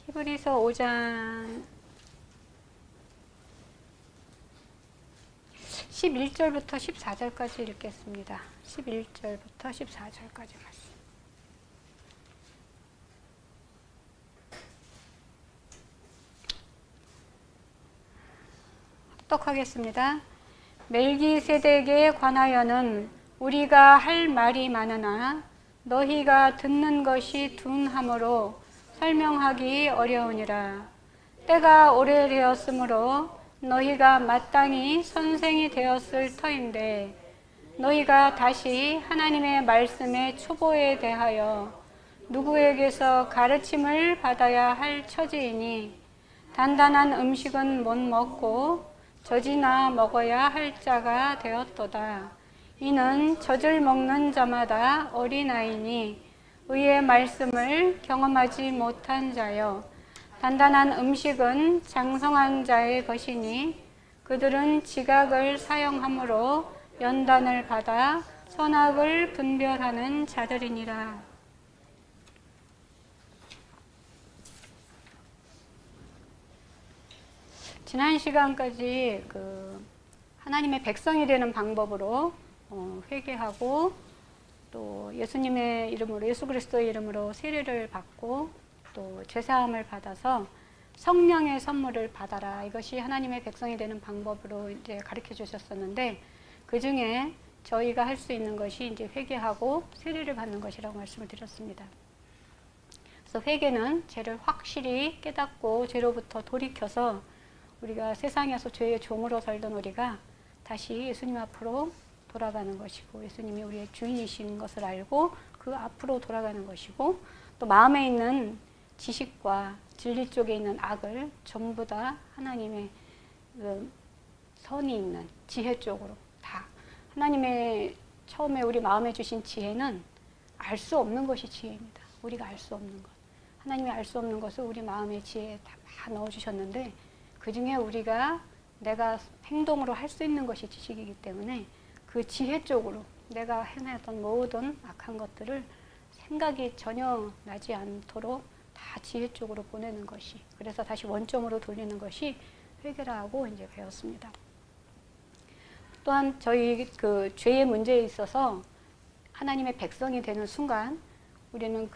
히브리서 5장 11절부터 14절까지 읽겠습니다. 11절부터 14절까지 말씀. 합독하겠습니다. 멜기세덱에 관하여는 우리가 할 말이 많으나 너희가 듣는 것이 둔하므로 설명하기 어려우니라. 때가 오래되었으므로 너희가 마땅히 선생이 되었을 터인데 너희가 다시 하나님의 말씀의 초보에 대하여 누구에게서 가르침을 받아야 할 처지이니 단단한 음식은 못 먹고 젖이나 먹어야 할 자가 되었도다. 이는 젖을 먹는 자마다 어린아이니 의의 말씀을 경험하지 못한 자여 단단한 음식은 장성한 자의 것이니 그들은 지각을 사용함으로 연단을 받아 선악을 분별하는 자들이니라. 지난 시간까지 하나님의 백성이 되는 방법으로 회개하고 또 예수님의 이름으로 예수 그리스도의 이름으로 세례를 받고 또 죄사함을 받아서 성령의 선물을 받아라. 이것이 하나님의 백성이 되는 방법으로 이제 가르쳐 주셨었는데 그 중에 저희가 할 수 있는 것이 이제 회개하고 세례를 받는 것이라고 말씀을 드렸습니다. 그래서 회개는 죄를 확실히 깨닫고 죄로부터 돌이켜서 우리가 세상에서 죄의 종으로 살던 우리가 다시 예수님 앞으로 돌아가는 것이고 예수님이 우리의 주인이신 것을 알고 그 앞으로 돌아가는 것이고 또 마음에 있는 지식과 진리 쪽에 있는 악을 전부 다 하나님의 선이 있는 지혜 쪽으로 다 하나님의 처음에 우리 마음에 주신 지혜는 알 수 없는 것이 지혜입니다. 우리가 알 수 없는 것. 하나님이 알 수 없는 것을 우리 마음의 지혜에 다 넣어주셨는데 그 중에 내가 행동으로 할 수 있는 것이 지식이기 때문에 그 지혜 쪽으로 내가 해냈던 모든 악한 것들을 생각이 전혀 나지 않도록 다 지혜 쪽으로 보내는 것이 그래서 다시 원점으로 돌리는 것이 회개라고 이제 배웠습니다. 또한 저희 죄의 문제에 있어서 하나님의 백성이 되는 순간 우리는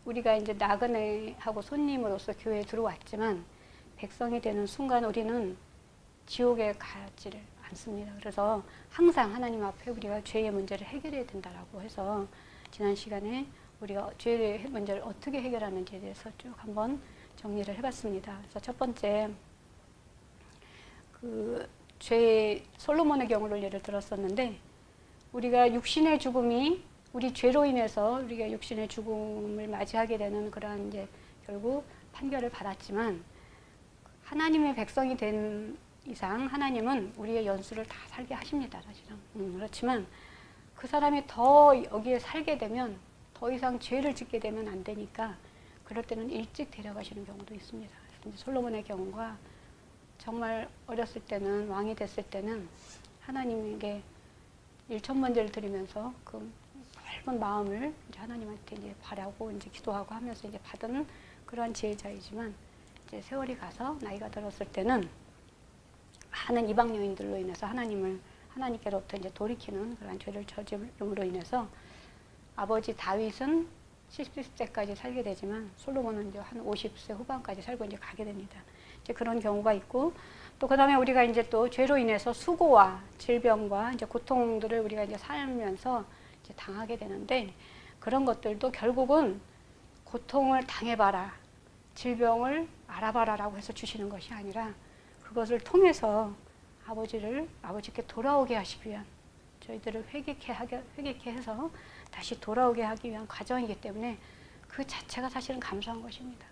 우리가 이제 나그네하고 손님으로서 교회에 들어왔지만 백성이 되는 순간 우리는 지옥에 가지를 않습니다. 그래서 항상 하나님 앞에 우리가 죄의 문제를 해결해야 된다라고 해서 지난 시간에 우리가 죄의 문제를 어떻게 해결하는지에 대해서 쭉 한번 정리를 해봤습니다. 그래서 첫 번째 죄 솔로몬의 경우를 예를 들었었는데 우리가 육신의 죽음이 우리 죄로 인해서 우리가 육신의 죽음을 맞이하게 되는 그러한 이제 결국 판결을 받았지만 하나님의 백성이 된 이상 하나님은 우리의 연수를 다 살게 하십니다. 사실은. 그렇지만 그 사람이 더 여기에 살게 되면 더 이상 죄를 짓게 되면 안 되니까 그럴 때는 일찍 데려가시는 경우도 있습니다. 솔로몬의 경우가 정말 어렸을 때는 왕이 됐을 때는 하나님에게 일천번제를 드리면서 그 넓은 마음을 이제 하나님한테 이제 바라고 이제 기도하고 하면서 이제 받은 그러한 지혜자이지만 이제 세월이 가서 나이가 들었을 때는 많은 이방 여인들로 인해서 하나님께로부터 이제 돌이키는 그런 죄를 저지름으로 인해서 아버지 다윗은 70세까지 살게 되지만 솔로몬은 이제 한 50세 후반까지 살고 이제 가게 됩니다. 이제 그런 경우가 있고 또 그다음에 우리가 이제 또 죄로 인해서 수고와 질병과 이제 고통들을 우리가 이제 살면서 이제 당하게 되는데 그런 것들도 결국은 고통을 당해봐라, 질병을 알아봐라라고 해서 주시는 것이 아니라 그것을 통해서 아버지께 돌아오게 하시기 위한 저희들을 회개케 해서 다시 돌아오게 하기 위한 과정이기 때문에 그 자체가 사실은 감사한 것입니다.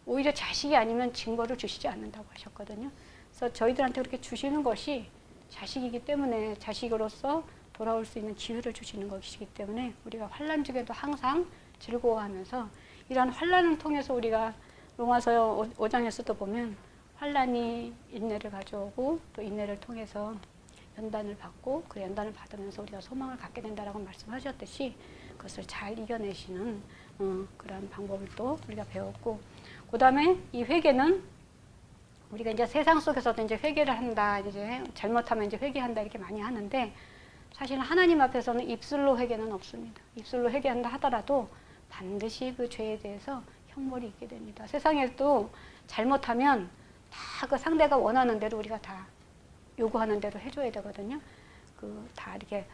오히려 자식이 아니면 증거를 주시지 않는다고 하셨거든요. 그래서 저희들한테 그렇게 주시는 것이 자식이기 때문에 자식으로서 돌아올 수 있는 기회를 주시는 것이기 때문에 우리가 환난 중에도 항상 즐거워하면서 이러한 환난을 통해서 우리가 로마서 5장에서도 보면 환난이 인내를 가져오고 또 인내를 통해서 연단을 받고 그 연단을 받으면서 우리가 소망을 갖게 된다라고 말씀하셨듯이 그것을 잘 이겨내시는 그런 방법을 또 우리가 배웠고, 그 다음에 이 회개는 우리가 이제 세상 속에서도 이제 회개를 한다, 이제 잘못하면 이제 회개한다 이렇게 많이 하는데, 사실 하나님 앞에서는 입술로 회개는 없습니다. 입술로 회개한다 하더라도 반드시 그 죄에 대해서 형벌이 있게 됩니다. 세상에도 잘못하면 다 그 상대가 원하는 대로 우리가 다 요구하는 대로 해줘야 되거든요. 다 이렇게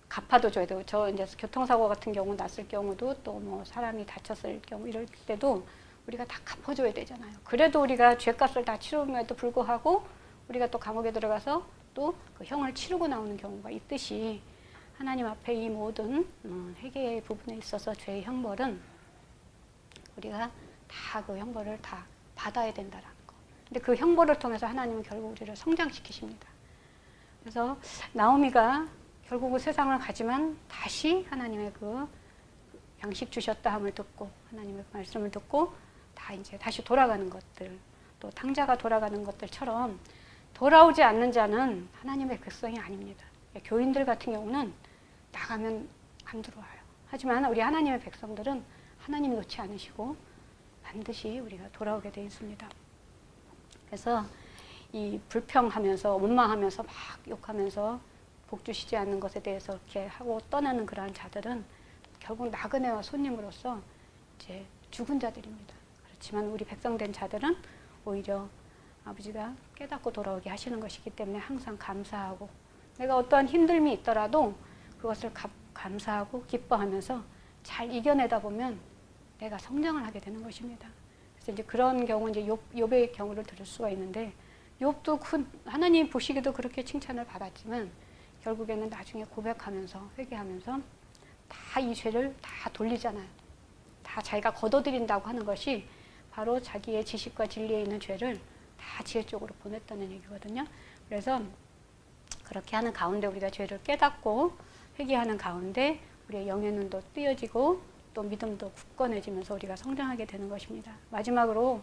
갚아도 줘야 되고, 저 이제 교통사고 같은 경우 났을 경우도 또 뭐 사람이 다쳤을 경우 이럴 때도 우리가 다 갚아줘야 되잖아요. 그래도 우리가 죄값을 다 치름에도 불구하고 우리가 또 감옥에 들어가서 또 그 형을 치르고 나오는 경우가 있듯이, 하나님 앞에 이 모든 회개의 부분에 있어서 죄의 형벌은 우리가 다 그 형벌을 다 받아야 된다라는 거. 근데 그 형벌을 통해서 하나님은 결국 우리를 성장시키십니다. 그래서 나오미가 결국은 세상을 가지만 다시 하나님의 그 양식 주셨다 함을 듣고, 하나님의 말씀을 듣고 다 이제 다시 돌아가는 것들, 또 탕자가 돌아가는 것들처럼 돌아오지 않는 자는 하나님의 백성이 아닙니다. 교인들 같은 경우는 나가면 안 들어와요. 하지만 우리 하나님의 백성들은 하나님이 놓지 않으시고 반드시 우리가 돌아오게 되어 있습니다. 그래서 이 불평하면서 원망하면서 막 욕하면서 복 주시지 않는 것에 대해서 이렇게 하고 떠나는 그러한 자들은 결국 나그네와 손님으로서 이제 죽은 자들입니다. 그렇지만 우리 백성된 자들은 오히려 아버지가 깨닫고 돌아오게 하시는 것이기 때문에 항상 감사하고, 내가 어떠한 힘듦이 있더라도 그것을 감사하고 기뻐하면서 잘 이겨내다 보면 내가 성장을 하게 되는 것입니다. 그래서 이제 그런 경우, 이제 욥의 경우를 들을 수가 있는데, 욥도 하나님 보시기도 그렇게 칭찬을 받았지만 결국에는 나중에 고백하면서 회개하면서 다 이 죄를 다 돌리잖아요. 다 자기가 걷어들인다고 하는 것이 바로 자기의 지식과 진리에 있는 죄를 다 지혜 쪽으로 보냈다는 얘기거든요. 그래서 그렇게 하는 가운데 우리가 죄를 깨닫고 회개하는 가운데 우리의 영의 눈도 띄어지고 또 믿음도 굳건해지면서 우리가 성장하게 되는 것입니다. 마지막으로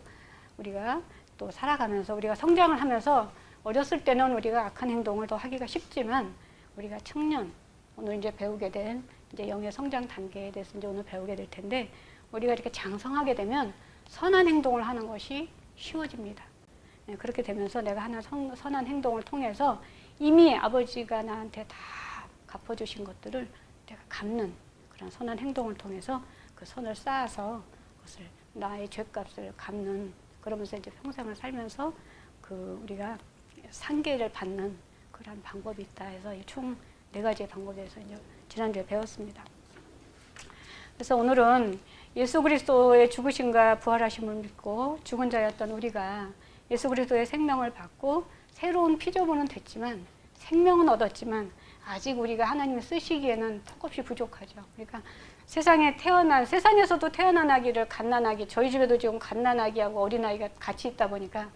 우리가 또 살아가면서 우리가 성장을 하면서, 어렸을 때는 우리가 악한 행동을 더 하기가 쉽지만 우리가 청년, 오늘 이제 배우게 된 이제 영의 성장 단계에 대해서 이제 오늘 배우게 될 텐데, 우리가 이렇게 장성하게 되면 선한 행동을 하는 것이 쉬워집니다. 네, 그렇게 되면서 내가 하는 선한 행동을 통해서 이미 아버지가 나한테 다 갚아주신 것들을 내가 갚는 그런 선한 행동을 통해서 그 선을 쌓아서 그것을 나의 죄값을 갚는, 그러면서 이제 평생을 살면서 우리가 상계를 받는 그런 방법이 있다 해서 총 4가지의 방법에 대해서 이제 지난주에 배웠습니다. 그래서 오늘은 예수 그리스도의 죽으심과 부활하심을 믿고 죽은 자였던 우리가 예수 그리스도의 생명을 받고 새로운 피조물은 됐지만, 생명은 얻었지만 아직 우리가 하나님이 쓰시기에는 턱없이 부족하죠. 그러니까 세상에서도 태어난 아기를 갓난아기, 저희 집에도 지금 갓난아기하고 어린아이가 같이 있다 보니까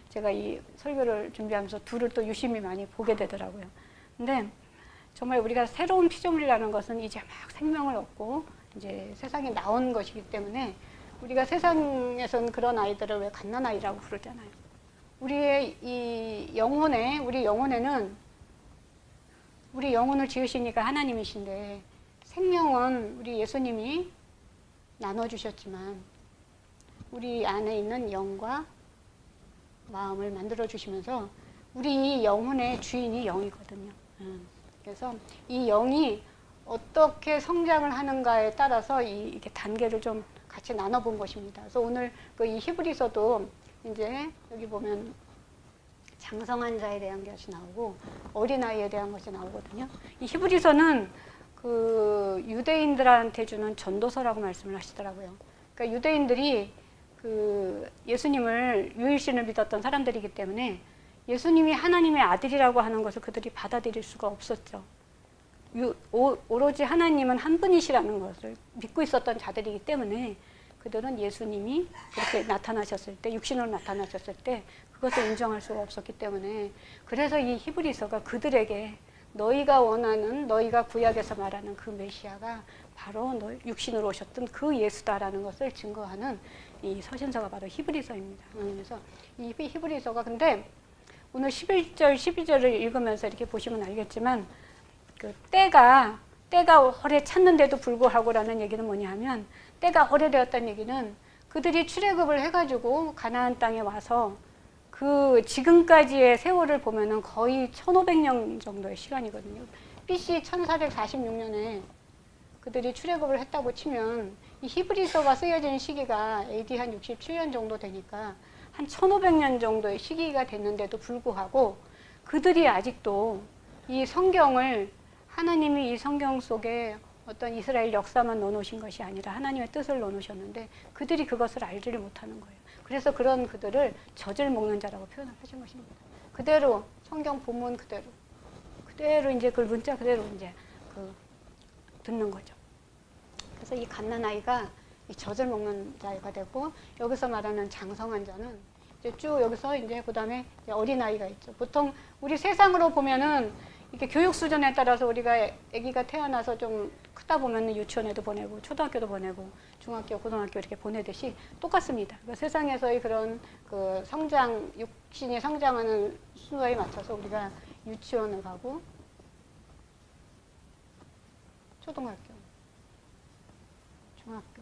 제가 이 설교를 준비하면서 둘을 또 유심히 많이 보게 되더라고요. 근데 정말 우리가 새로운 피조물이라는 것은 이제 막 생명을 얻고 이제 세상에 나온 것이기 때문에, 우리가 세상에서는 그런 아이들을 왜 갓난아이라고 부르잖아요. 우리 영혼에는 우리 영혼을 지으시니까 하나님이신데, 생명은 우리 예수님이 나눠주셨지만 우리 안에 있는 영과 마음을 만들어 주시면서 우리 영혼의 주인이 영이거든요. 그래서 이 영이 어떻게 성장을 하는가에 따라서 이렇게 단계를 좀 같이 나눠본 것입니다. 그래서 오늘 이 히브리서도 이제 여기 보면 장성한 자에 대한 것이 나오고 어린아이에 대한 것이 나오거든요. 이 히브리서는 그 유대인들한테 주는 전도서라고 말씀을 하시더라고요. 그러니까 유대인들이 그 예수님을 유일신을 믿었던 사람들이기 때문에 예수님이 하나님의 아들이라고 하는 것을 그들이 받아들일 수가 없었죠. 오로지 하나님은 한 분이시라는 것을 믿고 있었던 자들이기 때문에 그들은 예수님이 그렇게 나타나셨을 때, 육신으로 나타나셨을 때 그것을 인정할 수가 없었기 때문에, 그래서 이 히브리서가 그들에게 너희가 원하는, 너희가 구약에서 말하는 그 메시아가 바로 육신으로 오셨던 그 예수다라는 것을 증거하는 이 서신서가 바로 히브리서입니다. 그래서 이 히브리서가, 근데 오늘 11절, 12절을 읽으면서 이렇게 보시면 알겠지만 그 때가 때가 오래 찼는데도 불구하고라는 얘기는 뭐냐 하면 때가 오래되었다는 얘기는 그들이 출애굽을 해가지고 가나안 땅에 와서 그 지금까지의 세월을 보면은 거의 1500년 정도의 시간이거든요. BC 1446년에 그들이 출애굽을 했다고 치면 이 히브리서가 쓰여진 시기가 AD 한 67년 정도 되니까 한 1500년 정도의 시기가 됐는데도 불구하고 그들이 아직도 이 성경을 하나님이 이 성경 속에 어떤 이스라엘 역사만 넣어놓으신 것이 아니라 하나님의 뜻을 넣어놓으셨는데 그들이 그것을 알지를 못하는 거예요. 그래서 그런 그들을 젖을 먹는 자라고 표현을 하신 것입니다. 그대로 성경 본문 그대로 이제 그 문자 그대로 이제 듣는 거죠. 그래서 이 갓난아이가 이 젖을 먹는 자가 되고 여기서 말하는 장성한 자는 이제 쭉 여기서 이제 그다음에 어린아이가 있죠. 보통 우리 세상으로 보면은 이렇게 교육 수준에 따라서 우리가 아기가 태어나서 좀 크다 보면은 유치원에도 보내고 초등학교도 보내고 중학교, 고등학교 이렇게 보내듯이 똑같습니다. 그러니까 세상에서의 그런 그 성장, 육신이 성장하는 순서에 맞춰서 우리가 유치원을 가고 초등학교, 중학교,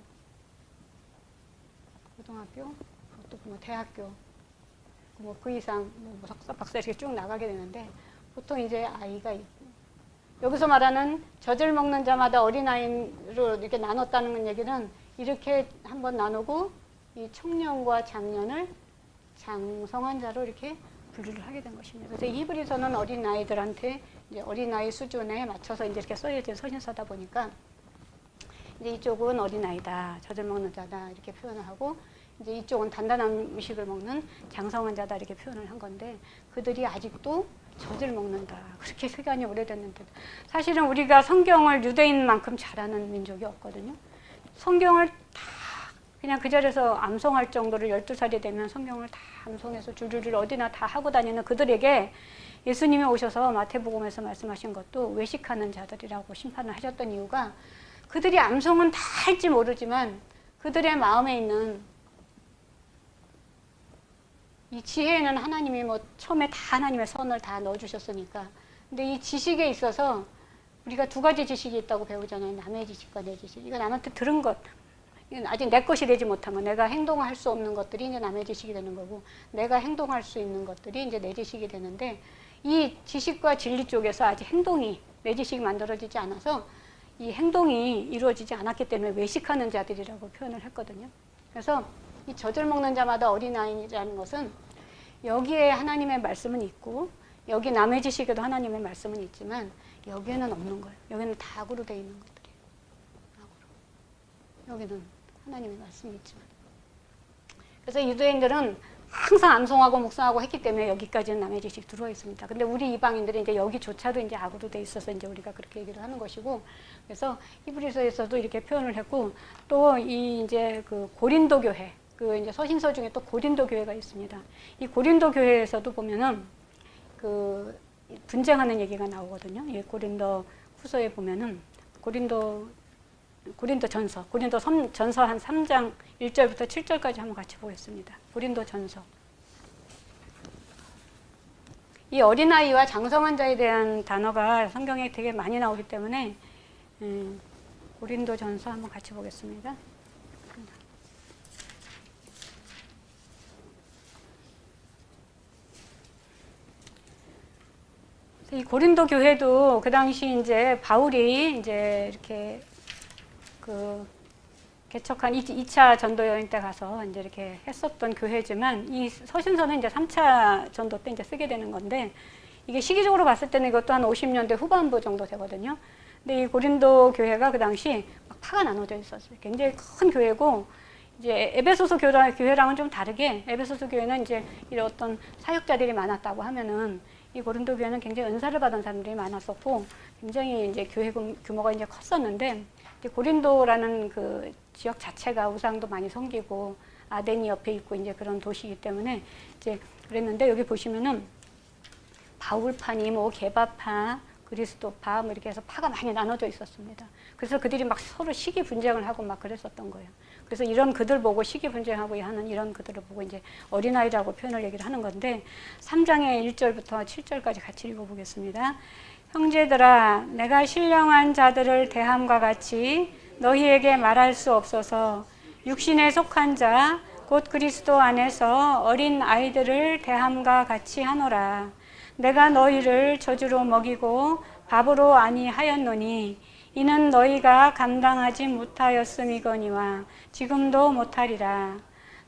고등학교, 또 뭐 대학교, 뭐 그 이상 뭐 석사, 박사 이렇게 쭉 나가게 되는데 보통 이제 아이가 있고 여기서 말하는 젖을 먹는 자마다 어린아이로 이렇게 나눴다는 얘기는 이렇게 한번 나누고 이 청년과 장년을 장성한 자로 이렇게 분류를 하게 된 것입니다. 그래서 히브리서는 어린아이들한테 이제 어린아이 수준에 맞춰서 이제 이렇게 써여진 서신서다 보니까 이제 이쪽은 어린아이다, 젖을 먹는 자다 이렇게 표현을 하고 이제 이쪽은 단단한 음식을 먹는 장성한 자다 이렇게 표현을 한 건데 그들이 아직도 젖을 먹는다. 그렇게 시간이 오래됐는데 사실은 우리가 성경을 유대인만큼 잘하는 민족이 없거든요. 성경을 다 그냥 그 자리에서 암송할 정도로 12살이 되면 성경을 다 암송해서 줄줄줄 어디나 다 하고 다니는 그들에게 예수님이 오셔서 마태복음에서 말씀하신 것도 외식하는 자들이라고 심판을 하셨던 이유가 그들이 암송은 다 할지 모르지만 그들의 마음에 있는 이 지혜에는 하나님이 뭐 처음에 다 하나님의 선을 다 넣어주셨으니까 근데 이 지식에 있어서 우리가 두 가지 지식이 있다고 배우잖아요. 남의 지식과 내 지식. 이거 남한테 들은 것 이건 아직 내 것이 되지 못하면 내가 행동할 수 없는 것들이 이제 남의 지식이 되는 거고 내가 행동할 수 있는 것들이 이제 내 지식이 되는데 이 지식과 진리 쪽에서 아직 행동이 내 지식이 만들어지지 않아서 이 행동이 이루어지지 않았기 때문에 외식하는 자들이라고 표현을 했거든요. 그래서 이 젖을 먹는 자마다 어린아이라는 것은 여기에 하나님의 말씀은 있고 여기 남의 지식에도 하나님의 말씀은 있지만 여기에는 없는 거예요. 여기는 다 악으로 되어 있는 것들이에요. 악으로. 여기는 하나님의 말씀이 있지만. 그래서 유대인들은 항상 암송하고 묵상하고 했기 때문에 여기까지는 남의 지식 들어와 있습니다. 근데 우리 이방인들이 이제 여기조차도 이제 악으로 돼 있어서 이제 우리가 그렇게 얘기를 하는 것이고, 그래서 히브리서에서도 이렇게 표현을 했고, 또 이 이제 그 고린도 교회, 그 이제 서신서 중에 또 고린도 교회가 있습니다. 이 고린도 교회에서도 보면은 그 분쟁하는 얘기가 나오거든요. 이 고린도 후서에 보면은 고린도 전서 한 3장 1절부터 7절까지 한번 같이 보겠습니다. 고린도 전서. 이 어린아이와 장성한 자에 대한 단어가 성경에 되게 많이 나오기 때문에 고린도 전서 한번 같이 보겠습니다. 이 고린도 교회도 그 당시 이제 바울이 이제 이렇게 그 개척한 2차 전도 여행 때 가서 이제 이렇게 했었던 교회지만 이 서신서는 이제 3차 전도 때 이제 쓰게 되는 건데 이게 시기적으로 봤을 때는 이것도 한 50년대 후반부 정도 되거든요. 근데 이 고린도 교회가 그 당시 막 파가 나눠져 있었어요. 굉장히 큰 교회고 이제 에베소서 교회랑은 좀 다르게 에베소서 교회는 이제 이런 어떤 사역자들이 많았다고 하면은 이 고린도 교회는 굉장히 은사를 받은 사람들이 많았었고 굉장히 이제 교회 규모가 이제 컸었는데 고린도라는 그 지역 자체가 우상도 많이 섬기고 아덴이 옆에 있고 이제 그런 도시이기 때문에 이제 그랬는데 여기 보시면은 바울파니 뭐 게바파 그리스도파 뭐 이렇게 해서 파가 많이 나눠져 있었습니다. 그래서 그들이 막 서로 시기 분쟁을 하고 막 그랬었던 거예요. 그래서 이런 그들 보고 시기 분쟁하고 하는 이런 그들을 보고 이제 어린아이라고 표현을 얘기를 하는 건데 3장의 1절부터 7절까지 같이 읽어보겠습니다. 형제들아, 내가 신령한 자들을 대함과 같이 너희에게 말할 수 없어서 육신에 속한 자, 곧 그리스도 안에서 어린 아이들을 대함과 같이 하노라. 내가 너희를 저주로 먹이고 밥으로 아니하였노니 이는 너희가 감당하지 못하였음이거니와 지금도 못하리라.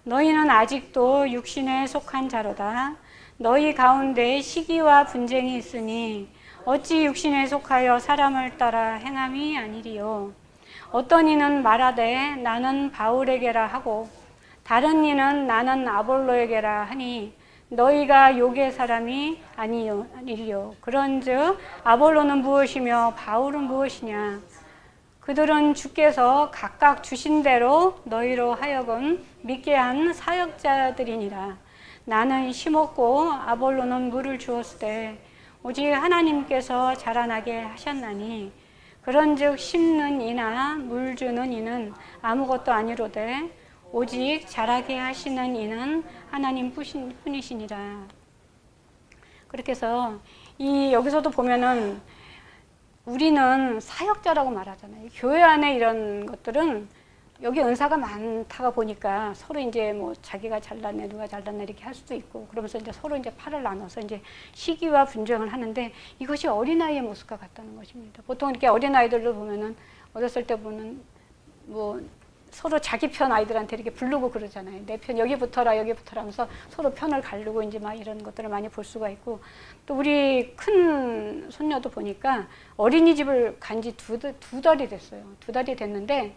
너희는 아직도 육신에 속한 자로다. 너희 가운데 시기와 분쟁이 있으니 어찌 육신에 속하여 사람을 따라 행함이 아니리요. 어떤 이는 말하되 나는 바울에게라 하고 다른 이는 나는 아볼로에게라 하니 너희가 욕의 사람이 아니리요. 그런즉 아볼로는 무엇이며 바울은 무엇이냐. 그들은 주께서 각각 주신 대로 너희로 하여금 믿게 한 사역자들이니라. 나는 심었고 아볼로는 물을 주었으되 오직 하나님께서 자라나게 하셨나니 그런즉 심는 이나 물 주는 이는 아무것도 아니로되 오직 자라게 하시는 이는 하나님 뿐이시니라. 그렇게 해서 여기서도 보면은 우리는 사역자라고 말하잖아요. 교회 안에 이런 것들은 여기 은사가 많다가 보니까 서로 이제 뭐 자기가 잘났네, 누가 잘났네 이렇게 할 수도 있고 그러면서 이제 서로 이제 팔을 나눠서 이제 시기와 분쟁을 하는데 이것이 어린아이의 모습과 같다는 것입니다. 보통 이렇게 어린아이들도 보면은 어렸을 때 보면 뭐 서로 자기 편 아이들한테 이렇게 부르고 그러잖아요. 내 편 여기 붙어라 여기 붙어라 하면서 서로 편을 가르고 이제 막 이런 것들을 많이 볼 수가 있고 또 우리 큰 손녀도 보니까 어린이집을 간 지 두 달이 됐어요. 두 달이 됐는데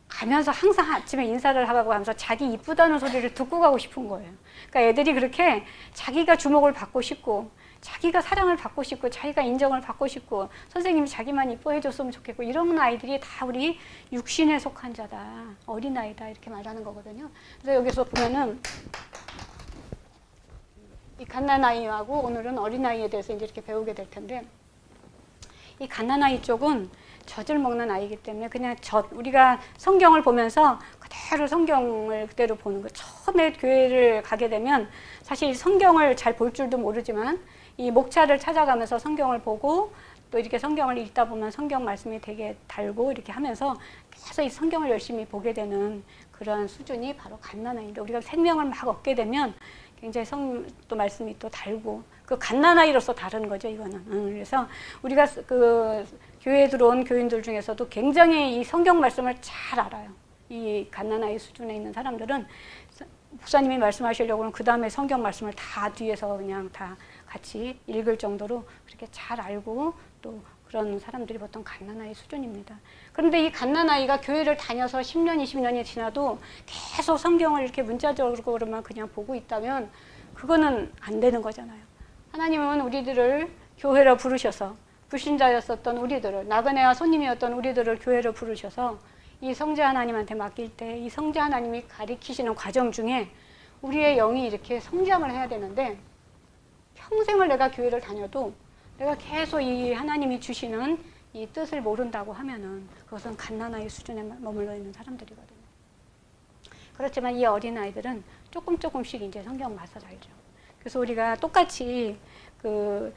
가면서 항상 아침에 인사를 하고 하면서 자기 이쁘다는 소리를 듣고 가고 싶은 거예요. 그러니까 애들이 그렇게 자기가 주목을 받고 싶고 자기가 사랑을 받고 싶고 자기가 인정을 받고 싶고 선생님이 자기만 이뻐해 줬으면 좋겠고 이런 아이들이 다 우리 육신에 속한 자다. 어린아이다 이렇게 말하는 거거든요. 그래서 여기서 보면은 이 갓난아이하고 오늘은 어린아이에 대해서 이제 이렇게 배우게 될 텐데 이 갓난아이 쪽은 젖을 먹는 아이이기 때문에 그냥 우리가 성경을 보면서 그대로 성경을 그대로 보는 거. 처음에 교회를 가게 되면 사실 성경을 잘 볼 줄도 모르지만 이 목차를 찾아가면서 성경을 보고 또 이렇게 성경을 읽다 보면 성경 말씀이 되게 달고 이렇게 하면서 계속 이 성경을 열심히 보게 되는 그런 수준이 바로 갓난아이인데 우리가 생명을 막 얻게 되면 굉장히 또 말씀이 또 달고 그 갓난아이로서 다른 거죠 이거는. 그래서 우리가 그 교회에 들어온 교인들 중에서도 굉장히 이 성경 말씀을 잘 알아요. 이 갓난아이 수준에 있는 사람들은 목사님이 말씀하시려고는 그 다음에 성경 말씀을 다 뒤에서 그냥 다 같이 읽을 정도로 그렇게 잘 알고 또 그런 사람들이 보통 갓난아이 수준입니다. 그런데 이 갓난아이가 교회를 다녀서 10년, 20년이 지나도 계속 성경을 이렇게 문자적으로만 그냥 보고 있다면 그거는 안 되는 거잖아요. 하나님은 우리들을 교회로 부르셔서 불신자였었던 우리들을 나그네와 손님이었던 우리들을 교회로 부르셔서 이 성자 하나님한테 맡길 때 이 성자 하나님이 가리키시는 과정 중에 우리의 영이 이렇게 성장을 해야 되는데 평생을 내가 교회를 다녀도 내가 계속 이 하나님이 주시는 이 뜻을 모른다고 하면은 그것은 갓난아이 수준에 머물러 있는 사람들이거든요. 그렇지만 이 어린아이들은 조금씩 이제 성경 맛을 알죠. 그래서 우리가 똑같이 그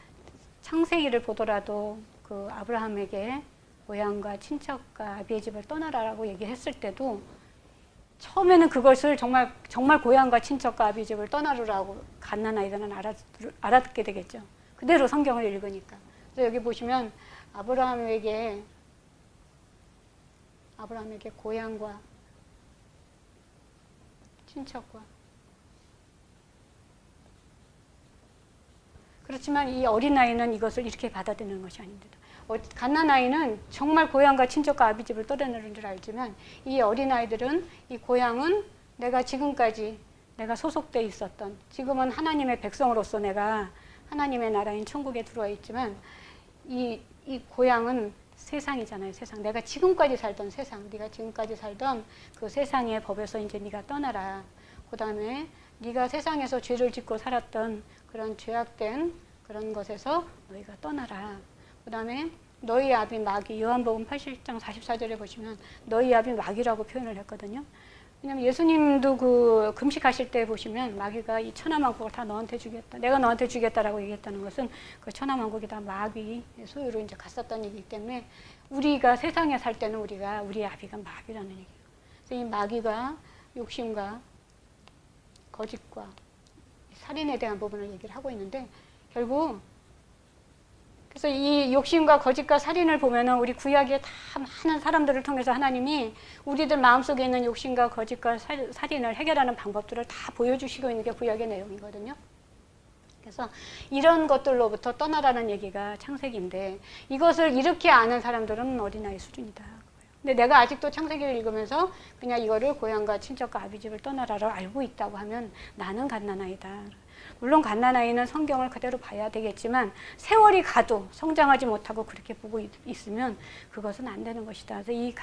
창세기를 보더라도 그 아브라함에게 고향과 친척과 아비의 집을 떠나라라고 얘기했을 때도 처음에는 그것을 정말 고향과 친척과 아비의 집을 떠나라고 갓난아이들은 알아듣게 되겠죠. 그대로 성경을 읽으니까. 그래서 여기 보시면 아브라함에게 고향과 친척과 그렇지만 이 어린아이는 이것을 이렇게 받아들이는 것이 아닙니다. 갓난아이는 정말 고향과 친척과 아비집을 떠나는 줄 알지만 이 어린아이들은 이 고향은 내가 지금까지 내가 소속돼 있었던 지금은 하나님의 백성으로서 내가 하나님의 나라인 천국에 들어와 있지만 이 고향은 세상이잖아요. 세상. 내가 지금까지 살던 세상, 네가 지금까지 살던 그 세상의 법에서 이제 네가 떠나라. 그 다음에 네가 세상에서 죄를 짓고 살았던 그런 죄악된 그런 것에서 너희가 떠나라. 그 다음에 너희 아비 마귀, 요한복음 87장 44절에 보시면 너희 아비 마귀라고 표현을 했거든요. 왜냐면 예수님도 그 금식하실 때 보시면 마귀가 이 천하만국을 다 너한테 주겠다. 내가 너한테 주겠다라고 얘기했다는 것은 그 천하만국이 다 마귀의 소유로 이제 갔었다는 얘기이기 때문에 우리가 세상에 살 때는 우리의 아비가 마귀라는 얘기예요. 그래서 이 마귀가 욕심과 거짓과 살인에 대한 부분을 얘기를 하고 있는데 결국 그래서 이 욕심과 거짓과 살인을 보면은 우리 구약에 다 많은 사람들을 통해서 하나님이 우리들 마음속에 있는 욕심과 거짓과 살인을 해결하는 방법들을 다 보여주시고 있는 게 구약의 내용이거든요. 그래서 이런 것들로부터 떠나라는 얘기가 창세기인데 이것을 이렇게 아는 사람들은 어린아이 수준이다. 근데 내가 아직도 창세기를 읽으면서 그냥 이거를 고향과 친척과 아비집을 떠나라로 알고 있다고 하면 나는 갓난아이다. 물론 갓난아이는 성경을 그대로 봐야 되겠지만 세월이 가도 성장하지 못하고 그렇게 보고 있으면 그것은 안 되는 것이다. 그래서 이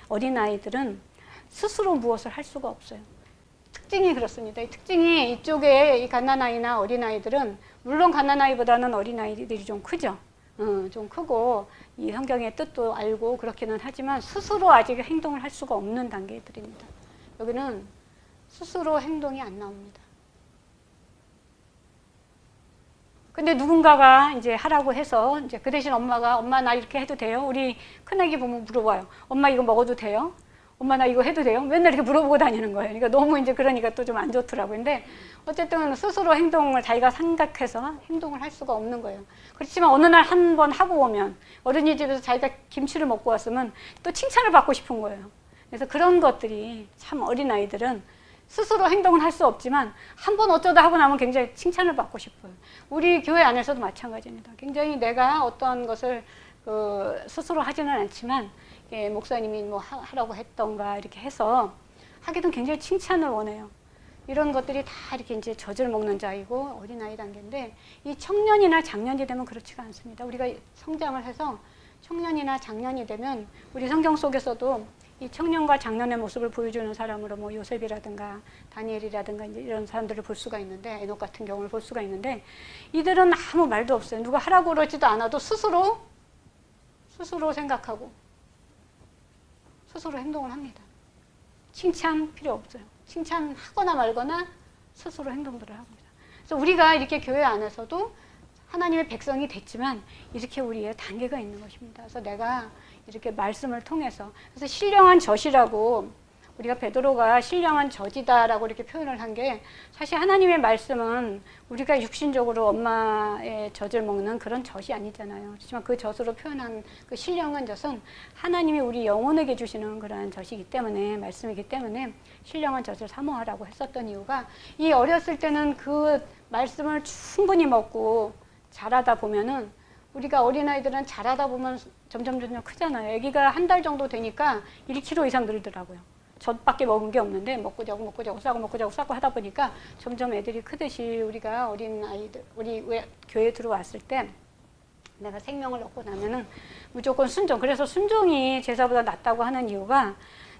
어린아이들은 스스로 무엇을 할 수가 없어요. 특징이 그렇습니다. 이 특징이 이쪽에 이 갓난아이나 어린아이들은 물론 갓난아이보다는 어린아이들이 좀 크죠. 좀 크고 이 성경의 뜻도 알고 그렇기는 하지만 스스로 아직 행동을 할 수가 없는 단계들입니다. 여기는 스스로 행동이 안 나옵니다. 근데 누군가가 이제 하라고 해서 이제 그 대신 엄마가 엄마 나 이렇게 해도 돼요? 우리 큰애기 보면 물어봐요. 엄마 이거 먹어도 돼요? 엄마 나 이거 해도 돼요? 맨날 이렇게 물어보고 다니는 거예요. 그러니까 너무 이제 그러니까 또 좀 안 좋더라고요. 근데 어쨌든 스스로 행동을 자기가 생각해서 행동을 할 수가 없는 거예요. 그렇지만 어느 날 한 번 하고 오면 어린이집에서 자기가 김치를 먹고 왔으면 또 칭찬을 받고 싶은 거예요. 그래서 그런 것들이 참 어린아이들은 스스로 행동을 할 수 없지만 한 번 어쩌다 하고 나면 굉장히 칭찬을 받고 싶어요. 우리 교회 안에서도 마찬가지입니다. 굉장히 내가 어떤 것을 스스로 하지는 않지만 목사님이 뭐 하라고 했던가 이렇게 해서 하게 되면 굉장히 칭찬을 원해요. 이런 것들이 다 이렇게 이제 젖을 먹는 자이고 어린아이 단계인데 이 청년이나 장년이 되면 그렇지가 않습니다. 우리가 성장을 해서 청년이나 장년이 되면 우리 성경 속에서도 이 청년과 장년의 모습을 보여주는 사람으로 뭐 요셉이라든가 다니엘이라든가 이제 이런 사람들을 볼 수가 있는데 에녹 같은 경우를 볼 수가 있는데 이들은 아무 말도 없어요. 누가 하라고 그러지도 않아도 스스로 생각하고 스스로 행동을 합니다. 칭찬 필요 없어요. 칭찬하거나 말거나 스스로 행동들을 합니다. 그래서 우리가 이렇게 교회 안에서도 하나님의 백성이 됐지만 이렇게 우리의 단계가 있는 것입니다. 그래서 내가 이렇게 말씀을 통해서 그래서 신령한 젖이라고 우리가 베드로가 신령한 젖이다라고 이렇게 표현을 한 게 사실 하나님의 말씀은 우리가 육신적으로 엄마의 젖을 먹는 그런 젖이 아니잖아요. 그렇지만 그 젖으로 표현한 그 신령한 젖은 하나님이 우리 영혼에게 주시는 그러한 젖이기 때문에 말씀이기 때문에 신령한 젖을 사모하라고 했었던 이유가 이 어렸을 때는 그 말씀을 충분히 먹고 자라다 보면은 우리가 어린아이들은 자라다 보면 점점 크잖아요. 아기가 한 달 정도 되니까 1kg 이상 늘더라고요. 젖밖에 먹은 게 없는데 먹고 자고 싸고 하다 보니까 점점 애들이 크듯이 우리가 어린아이들 우리 교회에 들어왔을 때 내가 생명을 얻고 나면은 무조건 순종. 그래서 순종이 제사보다 낫다고 하는 이유가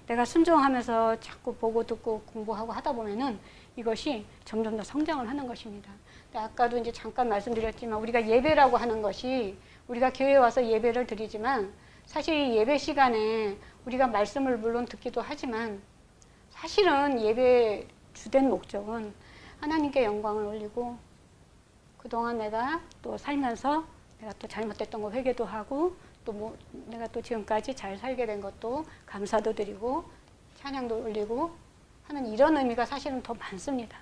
내가 순종하면서 자꾸 보고 듣고 공부하고 하다 보면은 이것이 점점 더 성장을 하는 것입니다. 아까도 이제 잠깐 말씀드렸지만 우리가 예배라고 하는 것이 우리가 교회에 와서 예배를 드리지만 사실 예배 시간에 우리가 말씀을 물론 듣기도 하지만 사실은 예배 주된 목적은 하나님께 영광을 올리고 그동안 내가 또 살면서 내가 또 잘못됐던 거 회개도 하고 또 뭐 내가 또 지금까지 잘 살게 된 것도 감사도 드리고 찬양도 올리고 하는 이런 의미가 사실은 더 많습니다.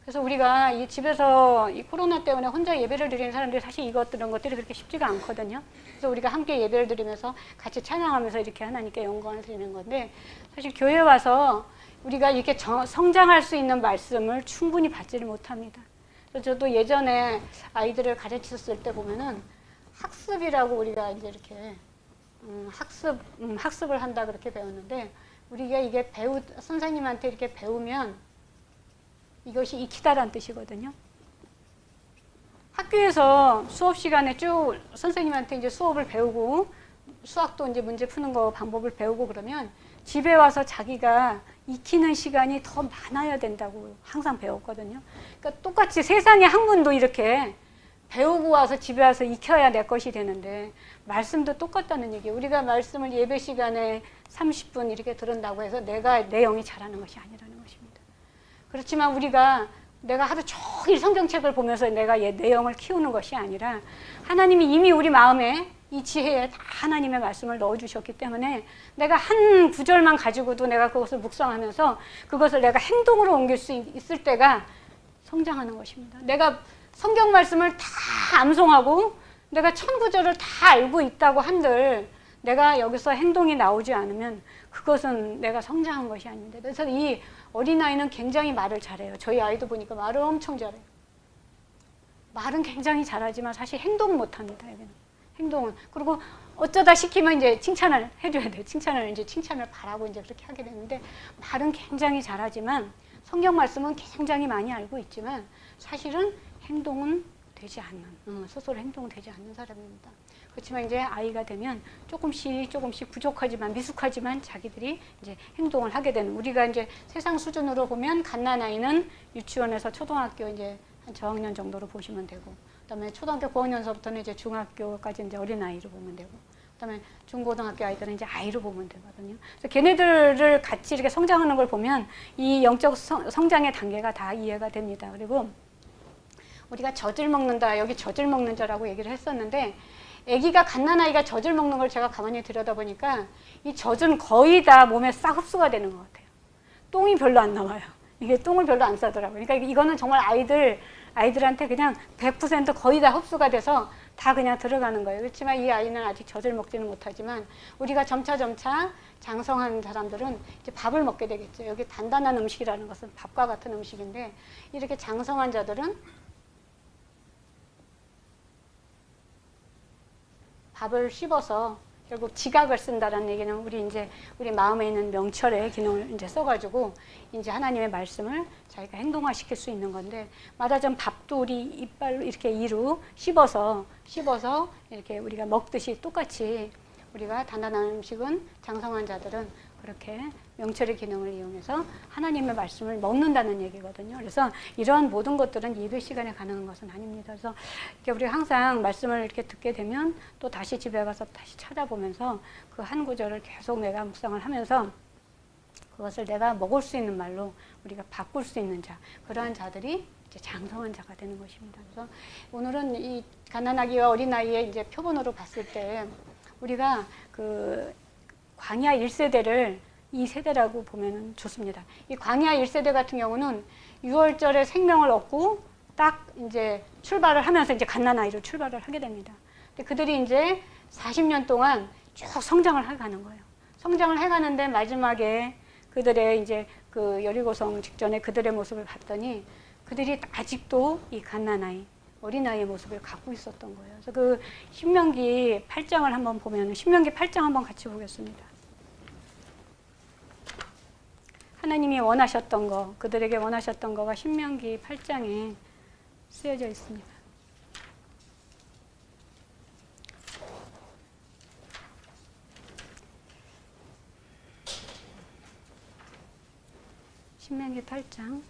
그래서 우리가 이 집에서 이 코로나 때문에 혼자 예배를 드리는 사람들이 사실 이런 것들이 그렇게 쉽지가 않거든요. 그래서 우리가 함께 예배를 드리면서 같이 찬양하면서 이렇게 하나님께 영광을 드리는 건데 사실 교회에 와서 우리가 이렇게 성장할 수 있는 말씀을 충분히 받지를 못합니다. 그래서 저도 예전에 아이들을 가르쳤을 때 보면은 학습이라고 우리가 이제 이렇게 학습을 한다 그렇게 배웠는데 우리가 이게 선생님한테 이렇게 배우면 이것이 익히다라는 뜻이거든요. 학교에서 수업 시간에 쭉 선생님한테 이제 수업을 배우고 수학도 이제 문제 푸는 거 방법을 배우고 그러면 집에 와서 자기가 익히는 시간이 더 많아야 된다고 항상 배웠거든요. 그러니까 똑같이 세상의 학문도 이렇게 배우고 와서 집에 와서 익혀야 내 것이 되는데 말씀도 똑같다는 얘기예요. 우리가 말씀을 예배 시간에 30분 이렇게 들은다고 해서 내가 내 영이 자라는 것이 아니라는 것입니다. 그렇지만 우리가 내가 하루 종일 성경책을 보면서 내가 내 영을 키우는 것이 아니라 하나님이 이미 우리 마음에 이 지혜에 다 하나님의 말씀을 넣어주셨기 때문에 내가 한 구절만 가지고도 내가 그것을 묵상하면서 그것을 내가 행동으로 옮길 수 있을 때가 성장하는 것입니다. 내가 성경 말씀을 다 암송하고 내가 1000구절을 다 알고 있다고 한들 내가 여기서 행동이 나오지 않으면 그것은 내가 성장한 것이 아닙니다. 그래서 이 어린아이는 굉장히 말을 잘해요. 저희 아이도 보니까 말을 엄청 잘해요. 말은 굉장히 잘하지만 사실 행동은 못합니다. 여기는. 행동은. 그리고 어쩌다 시키면 이제 칭찬을 해줘야 돼요. 칭찬을 바라고 이제 그렇게 하게 되는데 말은 굉장히 잘하지만 성경 말씀은 굉장히 많이 알고 있지만 사실은 행동은 되지 않는, 스스로 행동은 되지 않는 사람입니다. 그렇지만 이제 아이가 되면 조금씩 부족하지만 미숙하지만 자기들이 이제 행동을 하게 되는, 우리가 이제 세상 수준으로 보면 갓난아이는 유치원에서 초등학교 이제 한 저학년 정도로 보시면 되고, 그다음에 초등학교 고학년서부터는 이제 중학교까지 이제 어린아이로 보면 되고, 그다음에 중고등학교 아이들은 이제 아이로 보면 되거든요. 그래서 걔네들을 같이 이렇게 성장하는 걸 보면 이 영적 성장의 단계가 다 이해가 됩니다. 그리고 우리가 젖을 먹는다, 여기 젖을 먹는 자라고 얘기를 했었는데, 아기가 갓난아이가 젖을 먹는 걸 제가 가만히 들여다보니까 이 젖은 거의 다 몸에 싹 흡수가 되는 것 같아요. 똥이 별로 안 나와요. 이게 똥을 별로 안 싸더라고요. 그러니까 이거는 정말 아이들한테 그냥 100% 거의 다 흡수가 돼서 다 그냥 들어가는 거예요. 그렇지만 이 아이는 아직 젖을 먹지는 못하지만 우리가 점차 장성한 사람들은 이제 밥을 먹게 되겠죠. 여기 단단한 음식이라는 것은 밥과 같은 음식인데, 이렇게 장성한 자들은 밥을 씹어서 결국 지각을 쓴다라는 얘기는 우리 마음에 있는 명철의 기능을 이제 써가지고 이제 하나님의 말씀을 자기가 행동화시킬 수 있는 건데, 말하자면 밥도 우리 이빨로 이렇게 이로 씹어서 이렇게 우리가 먹듯이 똑같이 우리가 단단한 음식은 장성한 자들은 그렇게 명철의 기능을 이용해서 하나님의 말씀을 먹는다는 얘기거든요. 그래서 이러한 모든 것들은 예배 시간에 가능한 것은 아닙니다. 그래서 이렇게 우리가 항상 말씀을 이렇게 듣게 되면 또 다시 집에 가서 다시 찾아보면서 그 한 구절을 계속 내가 묵상을 하면서 그것을 내가 먹을 수 있는 말로 우리가 바꿀 수 있는 자, 그러한 자들이 이제 장성한 자가 되는 것입니다. 그래서 오늘은 이 갓난아기와 어린아이의 이제 표본으로 봤을 때 우리가 그 광야 1세대를 2세대라고 보면 좋습니다. 이 광야 1세대 같은 경우는 6월절에 생명을 얻고 딱 이제 출발을 하면서 이제 갓난아이로 출발을 하게 됩니다. 근데 그들이 이제 40년 동안 쭉 성장을 해가는 거예요. 성장을 해가는데 마지막에 그들의 이제 그 여리고성 직전에 그들의 모습을 봤더니 그들이 아직도 이 갓난아이, 어린아이의 모습을 갖고 있었던 거예요. 그래서 그 신명기 8장을 한번 보면, 신명기 8장 한번 같이 보겠습니다. 하나님이 원하셨던 거, 그들에게 원하셨던 거가 신명기 8장에 쓰여져 있습니다. 신명기 8장.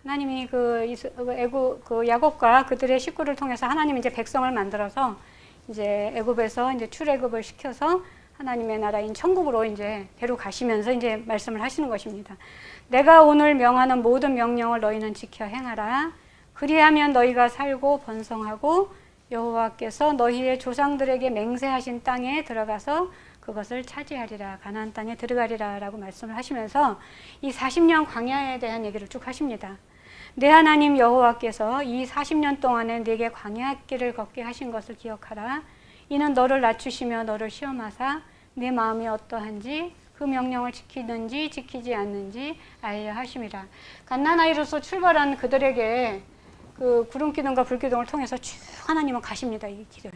하나님이 그 야곱과 그들의 식구를 통해서 하나님이 이제 백성을 만들어서 이제 애굽에서 이제 출애굽을 시켜서 하나님의 나라인 천국으로 이제 데려가시면서 이제 말씀을 하시는 것입니다. 내가 오늘 명하는 모든 명령을 너희는 지켜 행하라. 그리하면 너희가 살고 번성하고 여호와께서 너희의 조상들에게 맹세하신 땅에 들어가서 그것을 차지하리라. 가나안 땅에 들어가리라 라고 말씀을 하시면서 이 40년 광야에 대한 얘기를 쭉 하십니다. 내 하나님 여호와께서 이 40년 동안에 네게 광야길을 걷게 하신 것을 기억하라. 이는 너를 낮추시며 너를 시험하사 내 마음이 어떠한지 그 명령을 지키는지 지키지 않는지 알려 하심이라. 갓난아이로서 출발한 그들에게 그 구름기둥과 불기둥을 통해서 쭉 하나님은 가십니다. 이 길을.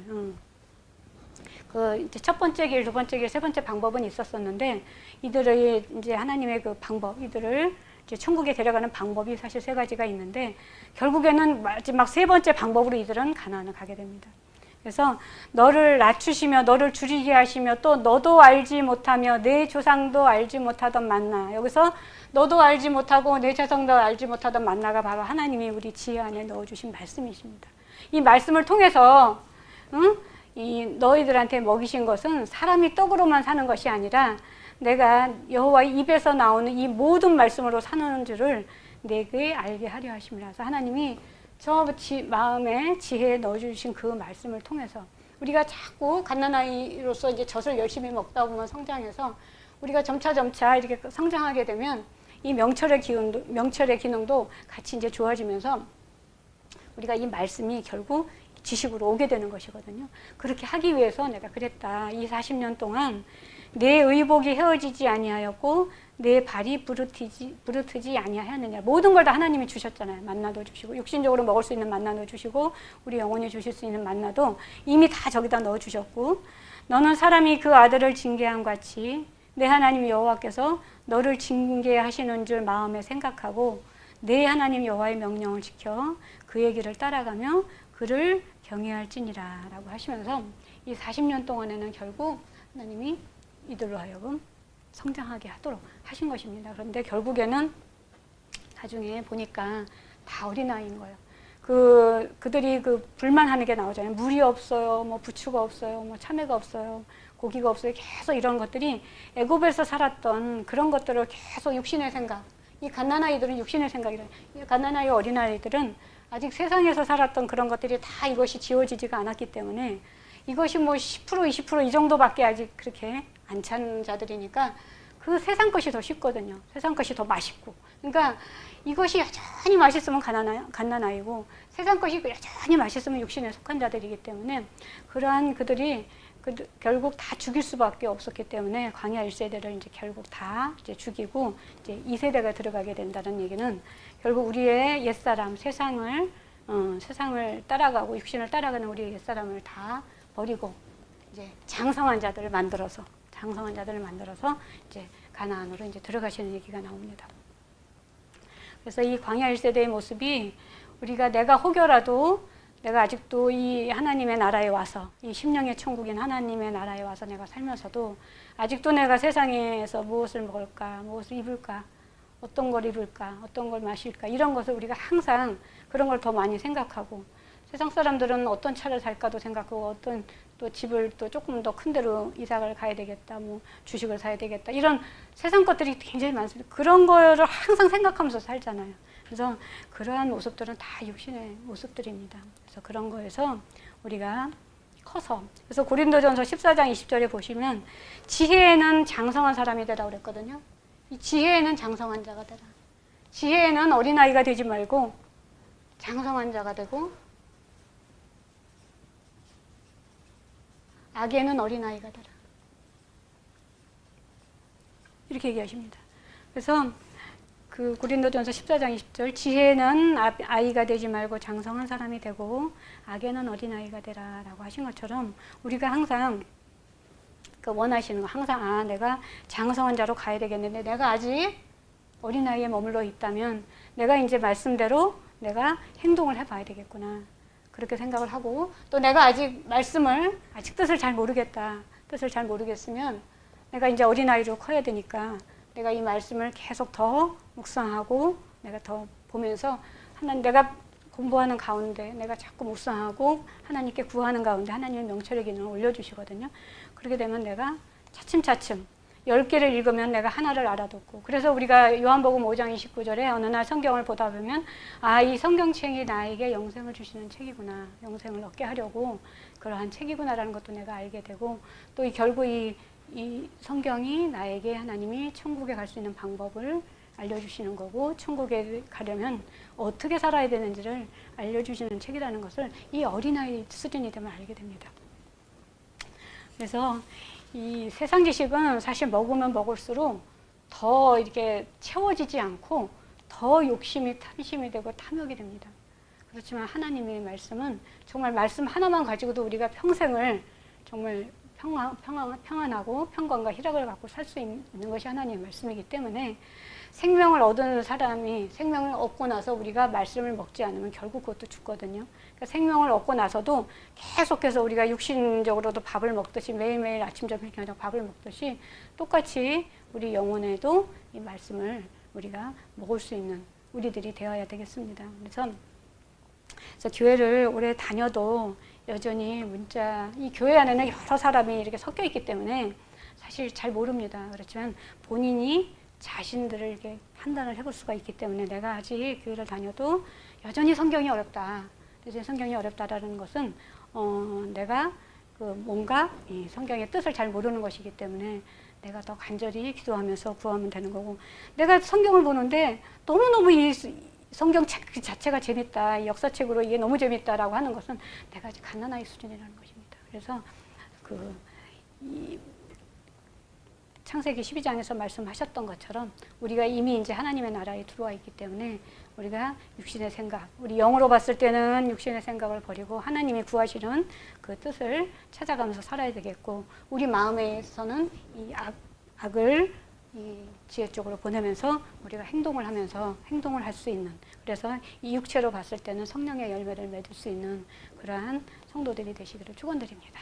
그 이제 첫 번째 길, 두 번째 길, 세 번째 방법은 있었었는데 이들의 이제 하나님의 그 방법, 이들을 이제 천국에 데려가는 방법이 사실 세 가지가 있는데 결국에는 마지막 세 번째 방법으로 이들은 가나안을 가게 됩니다. 그래서 너를 낮추시며 너를 줄이게 하시며 또 너도 알지 못하며 내 조상도 알지 못하던 만나. 여기서 너도 알지 못하고 내 조상도 알지 못하던 만나가 바로 하나님이 우리 지혜 안에 넣어주신 말씀이십니다. 이 말씀을 통해서 이 너희들한테 먹이신 것은 사람이 떡으로만 사는 것이 아니라 내가 여호와의 입에서 나오는 이 모든 말씀으로 사는 줄을 내게 알게 하려 하심이라. 그래서 하나님이 저 마음에 지혜에 넣어주신 그 말씀을 통해서 우리가 자꾸 갓난아이로서 이제 젖을 열심히 먹다 보면 성장해서 우리가 점차 이렇게 성장하게 되면 이 명철의 기능도 같이 이제 좋아지면서 우리가 이 말씀이 결국 지식으로 오게 되는 것이거든요. 그렇게 하기 위해서 내가 그랬다. 이 40년 동안 내 의복이 헤어지지 아니하였고 내 발이 부르트지 아니하였느냐. 모든 걸 다 하나님이 주셨잖아요. 만나도 주시고 육신적으로 먹을 수 있는 만나도 주시고 우리 영혼이 주실 수 있는 만나도 이미 다 저기다 넣어주셨고 너는 사람이 그 아들을 징계함 같이 내 하나님 여호와께서 너를 징계하시는 줄 마음에 생각하고 내 하나님 여호와의 명령을 지켜 그의 길을 따라가며 그를 경외할지니라 라고 하시면서 이 40년 동안에는 결국 하나님이 이들로 하여금 성장하게 하도록 하신 것입니다. 그런데 결국에는 나중에 보니까 다 어린아이인 거예요. 그들이 불만하는 게 나오잖아요. 물이 없어요. 뭐 부추가 없어요. 뭐 참외가 없어요. 고기가 없어요. 계속 이런 것들이 애굽에서 살았던 그런 것들을 계속 육신의 생각. 이 갓난아이들은 육신의 생각이래요. 이 갓난아이 어린아이들은 아직 세상에서 살았던 그런 것들이 다 이것이 지워지지가 않았기 때문에 이것이 뭐 10% 20% 이 정도밖에 아직 그렇게 안 찬 자들이니까 그 세상 것이 더 쉽거든요. 세상 것이 더 맛있고. 그러니까 이것이 여전히 맛있으면 갓난아이고 세상 것이 여전히 맛있으면 육신에 속한 자들이기 때문에 그러한 그들이 결국 다 죽일 수밖에 없었기 때문에 광야 1세대를 이제 결국 다 이제 죽이고 이제 2세대가 들어가게 된다는 얘기는 결국 우리의 옛사람 세상을 따라가고 육신을 따라가는 우리의 옛사람을 다 버리고 이제 장성한 자들을 만들어서 이제 가나안으로 이제 들어가시는 얘기가 나옵니다. 그래서 이 광야 1세대의 모습이 우리가 내가 혹여라도 내가 아직도 이 하나님의 나라에 와서 이 심령의 천국인 하나님의 나라에 와서 내가 살면서도 아직도 내가 세상에서 무엇을 먹을까, 무엇을 입을까, 어떤 걸 입을까, 어떤 걸 마실까 이런 것을 우리가 항상 그런 걸 더 많이 생각하고 세상 사람들은 어떤 차를 살까도 생각하고 어떤 또 집을 또 조금 더 큰 데로 이사를 가야 되겠다, 뭐 주식을 사야 되겠다 이런 세상 것들이 굉장히 많습니다. 그런 거를 항상 생각하면서 살잖아요. 그래서 그러한 모습들은 다 육신의 모습들입니다. 그래서 그런 거에서 우리가 커서 그래서 고린도전서 14장 20절에 보시면 지혜에는 장성한 사람이 되라 그랬거든요. 이 지혜에는 장성한 자가 되라. 지혜에는 어린아이가 되지 말고 장성한 자가 되고 악에는 어린아이가 되라. 이렇게 얘기하십니다. 그래서 그 고린도전서 14장 20절 지혜는 아이가 되지 말고 장성한 사람이 되고 악에는 어린아이가 되라 라고 하신 것처럼 우리가 항상 원하시는 거 항상 내가 장성한 자로 가야 되겠는데 내가 아직 어린아이에 머물러 있다면 내가 이제 말씀대로 내가 행동을 해봐야 되겠구나 그렇게 생각을 하고 또 내가 아직 뜻을 잘 모르겠다 뜻을 잘 모르겠으면 내가 이제 어린아이로 커야 되니까 내가 이 말씀을 계속 더 묵상하고 내가 더 보면서 내가 공부하는 가운데 내가 자꾸 묵상하고 하나님께 구하는 가운데 하나님의 명철의 기능을 올려주시거든요. 그렇게 되면 내가 차츰차츰 10개를 읽으면 내가 하나를 알아듣고 그래서 우리가 요한복음 5장 29절에 어느 날 성경을 보다 보면 이 성경책이 나에게 영생을 주시는 책이구나 영생을 얻게 하려고 그러한 책이구나라는 것도 내가 알게 되고 또 결국 이 성경이 나에게 하나님이 천국에 갈 수 있는 방법을 알려주시는 거고 천국에 가려면 어떻게 살아야 되는지를 알려주시는 책이라는 것을 이 어린아이 수준이 되면 알게 됩니다. 그래서 이 세상 지식은 사실 먹으면 먹을수록 더 이렇게 채워지지 않고 더 욕심이 탐심이 되고 탐욕이 됩니다. 그렇지만 하나님의 말씀은 정말 말씀 하나만 가지고도 우리가 평생을 정말 평안하고 평강과 희락을 갖고 살 수 있는 것이 하나님의 말씀이기 때문에 생명을 얻은 사람이 생명을 얻고 나서 우리가 말씀을 먹지 않으면 결국 그것도 죽거든요. 그러니까 생명을 얻고 나서도 계속해서 우리가 육신적으로도 밥을 먹듯이 매일매일 아침 점심 저녁 밥을 먹듯이 똑같이 우리 영혼에도 이 말씀을 우리가 먹을 수 있는 우리들이 되어야 되겠습니다. 그래서 교회를 오래 다녀도 여전히 이 교회 안에는 여러 사람이 이렇게 섞여 있기 때문에 사실 잘 모릅니다. 그렇지만 본인이 자신들을 이렇게 판단을 해볼 수가 있기 때문에 내가 아직 교회를 다녀도 여전히 성경이 어렵다. 여전히 성경이 어렵다라는 것은 내가 뭔가 이 성경의 뜻을 잘 모르는 것이기 때문에 내가 더 간절히 기도하면서 구하면 되는 거고, 내가 성경을 보는데 너무너무 이 성경 책 자체가 재밌다, 이 역사책으로 이게 너무 재밌다라고 하는 것은 내가 아직 갓난아이 수준이라는 것입니다. 그래서 이 창세기 12장에서 말씀하셨던 것처럼 우리가 이미 이제 하나님의 나라에 들어와 있기 때문에 우리가 육신의 생각, 우리 영으로 봤을 때는 육신의 생각을 버리고 하나님이 구하시는 그 뜻을 찾아가면서 살아야 되겠고, 우리 마음에서는 이 악을 이 지혜 쪽으로 보내면서 우리가 행동을 하면서 행동을 할 수 있는, 그래서 이 육체로 봤을 때는 성령의 열매를 맺을 수 있는 그러한 성도들이 되시기를 축원드립니다.